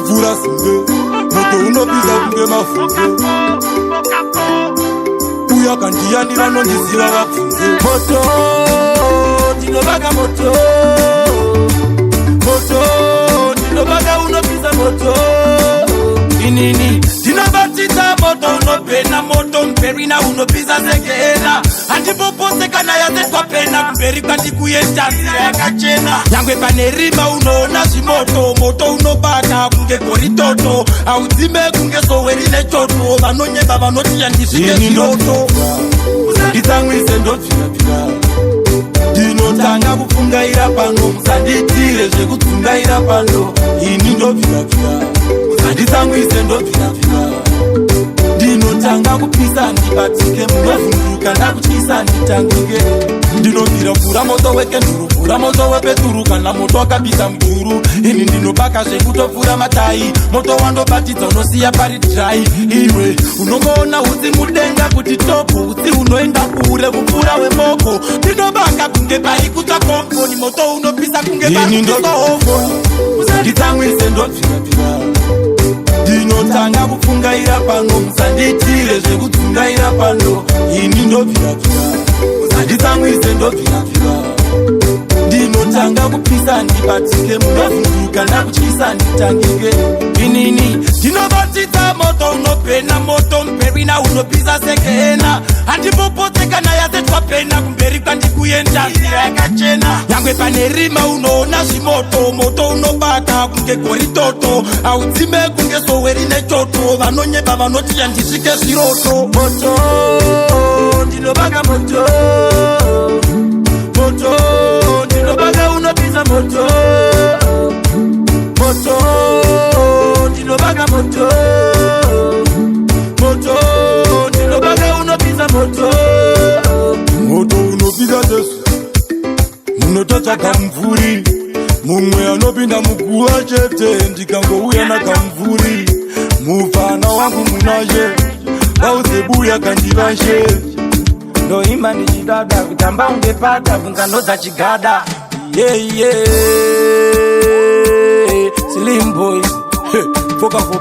kuvura simbe moto unopiza kunge mafunze uya kandiyanira nondiziva vabvunze moto ndinovaga moto ndinovaga unopiza moto inini ndinobatidza moto unopena moto mperina unopiza sekena handipoposekana yazetwa pena kumberi kwandikuenda nzira yakachena nyangwe pane rima unoona zvimoto moto unobata kunge goritoto audzime kunge sowe rine choto vanonyeba vanoti yandisvike zviroto nditsamwise ndobvirabvira ndinotanga kupfungaira pano musanditire zvekutsungaira pano ini ndobvirabvira handitsamwise ndobvirabvira ndinotanga kupisa ndibatike munovhunduka ndakutyisa nditangike ndinobvira vhura moto wekenduru vhura moto wepeturu kana moto wakapisa mduru ini ndinobaka zvekutopfura matayi moto wandobatidza unosiya pari dry iwe unongoona utsi mudenga kuti topo utsi unoenda kure kupfura wemoko ndinobaka kunge pari kutsva komponi moto unopisa kunge pari kutsvaofo nditsamwise ndobvirabvira ndinotanga kupfungaira pano musanditire zvekutsungaira pano ini ndobvirabvira handitsamwise ndobvirabvira ndinotanga kupisa ndibatike munovhunduka ndakutyisa nditangike inini ndinobatidza moto unopena moto mperina unopisa sekena handipopotsekana yazetwa pena kumberi kwandikuenda nzira yakachena nyangwe pane rima unoona zvimoto moto unobata kunge goritoto audzime kunge sowe rine choto vanonyeba vanoti yandisvike zviroto moto ndinovaga moto ndinovaga unopisa moto ndinovaga moto ndinovaga unopisa moto unopisa zesu munototsvaga mvuri mumwe anopinda muguva chete ndikangouya nakamvuri mufana wangu munashe vauzebuya kandivashe ndoimba ndichidada kutamba ungepata bvunzano dzachigada Slim Boys foka for